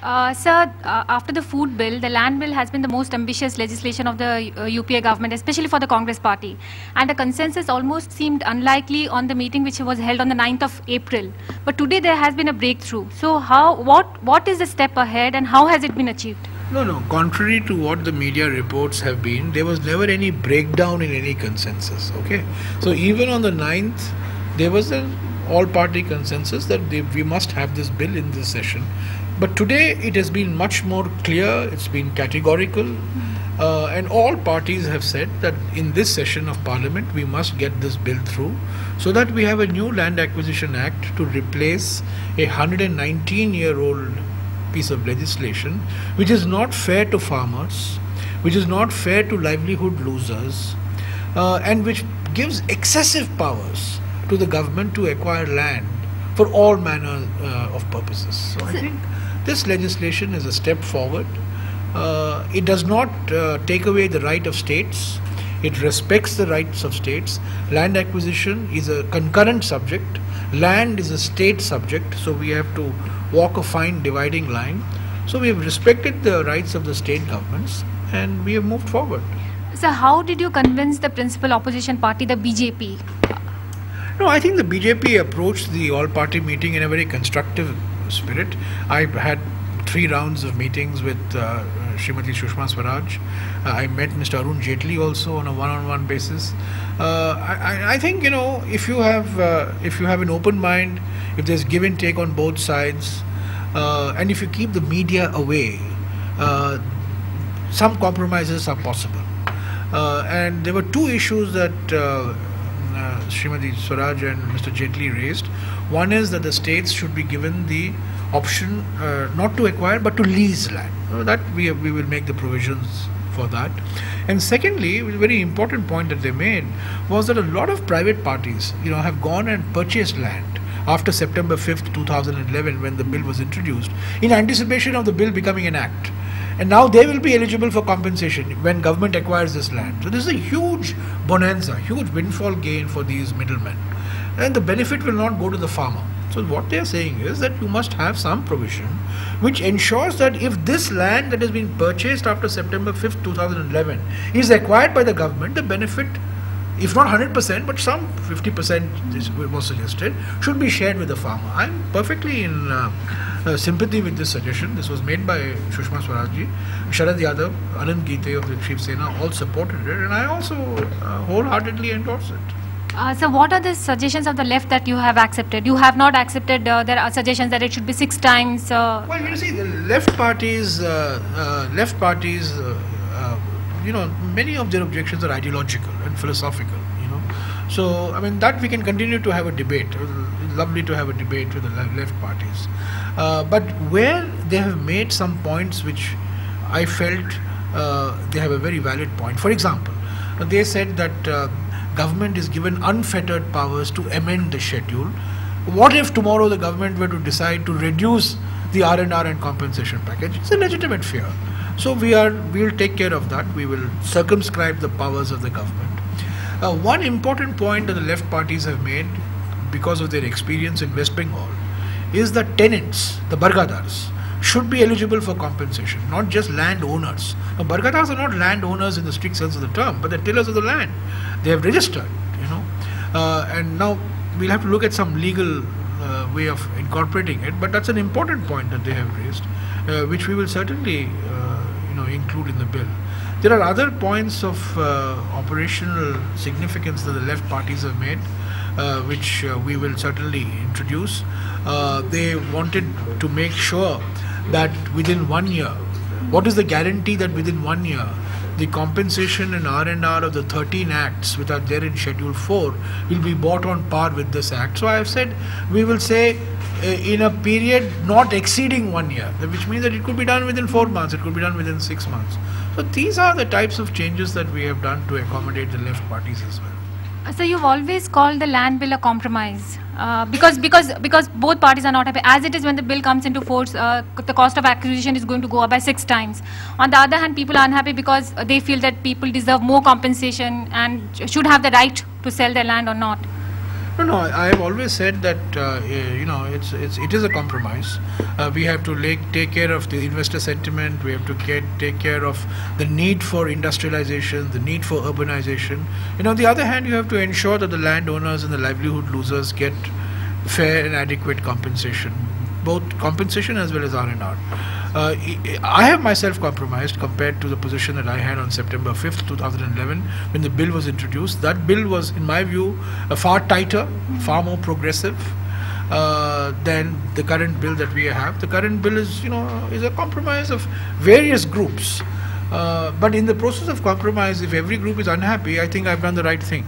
Sir, after the food bill, the land bill has been the most ambitious legislation of the UPA government, especially for the Congress party. And the consensus almost seemed unlikely on the meeting which was held on the 9th of April. But today there has been a breakthrough. So what is the step ahead and how has it been achieved? No. Contrary to what the media reports have been, there was never any breakdown in any consensus. Okay, so even on the 9th, there was an all-party consensus that we must have this bill in this session. But today it has been much more clear, it's been categorical, and all parties have said that in this session of Parliament we must get this bill through so that we have a new Land Acquisition Act to replace a 119-year-old piece of legislation which is not fair to farmers, which is not fair to livelihood losers, and which gives excessive powers to the government to acquire land for all manner of purposes. So I think this legislation is a step forward. It does not take away the right of states. It respects the rights of states. Land acquisition is a concurrent subject. Land is a state subject, so we have to walk a fine dividing line. So we have respected the rights of the state governments and we have moved forward. So how did you convince the principal opposition party, the BJP? No, I think the BJP approached the all-party meeting in a very constructive spirit. I had 3 rounds of meetings with Srimati Sushma Swaraj. I met Mr. Arun Jaitley also on a one-on-one basis. I think, you know, if you have an open mind, if there's give and take on both sides, and if you keep the media away, some compromises are possible. And there were 2 issues that Srimati Swaraj and Mr. Jaitley raised. One is that the states should be given the option not to acquire but to lease land. That we will make the provisions for that. And secondly, a very important point that they made was that a lot of private parties, you know, have gone and purchased land after September 5th, 2011, when the bill was introduced, in anticipation of the bill becoming an act. And now they will be eligible for compensation when government acquires this land. So this is a huge bonanza, huge windfall gain for these middlemen. And the benefit will not go to the farmer. So what they are saying is that you must have some provision which ensures that if this land that has been purchased after September 5th, 2011 is acquired by the government, the benefit, if not 100%, but some 50% was suggested, should be shared with the farmer. I am perfectly in sympathy with this suggestion. This was made by Sushma Swarajji, Sharad Yadav, Anand Geete of the Shiv Sena all supported it, and I also wholeheartedly endorse it. So what are the suggestions of the left that you have accepted? You have not accepted, there are suggestions that it should be 6 times. Well, you see, the left parties, you know, many of their objections are ideological and philosophical, you know. So, I mean, that we can continue to have a debate. It's lovely to have a debate with the left parties. But where they have made some points which I felt they have a very valid point. For example, they said that government is given unfettered powers to amend the schedule. What if tomorrow the government were to decide to reduce the R&R and compensation package? It's a legitimate fear. So we will take care of that. We will circumscribe the powers of the government. One important point that the left parties have made because of their experience in West Bengal is that tenants, the bargadars, should be eligible for compensation, not just landowners. Now, bargadars are not landowners in the strict sense of the term, but they're tillers of the land. They have registered, you know, and now we'll have to look at some legal way of incorporating it. But that's an important point that they have raised, which we will certainly, you know, include in the bill. There are other points of operational significance that the left parties have made, which we will certainly introduce. They wanted to make sure that within 1 year, what is the guarantee that within 1 year the compensation and R&R of the 13 acts which are there in Schedule 4 will be brought on par with this act. So I have said we will say in a period not exceeding 1 year, which means that it could be done within 4 months, it could be done within 6 months. So these are the types of changes that we have done to accommodate the left parties as well. So you've always called the land bill a compromise because both parties are not happy. As it is, when the bill comes into force, the cost of acquisition is going to go up by 6 times. On the other hand, people are unhappy because they feel that people deserve more compensation and should have the right to sell their land or not. No, no. I have always said that it is a compromise. We have to take care of the investor sentiment. We have to take care of the need for industrialization, the need for urbanization. And on the other hand, you have to ensure that the landowners and the livelihood losers get fair and adequate compensation, both compensation as well as R&R. I have myself compromised compared to the position that I had on September 5th, 2011, when the bill was introduced. That bill was, in my view, far tighter, far more progressive than the current bill that we have. The current bill is a compromise of various groups. But in the process of compromise, if every group is unhappy, I think I've done the right thing.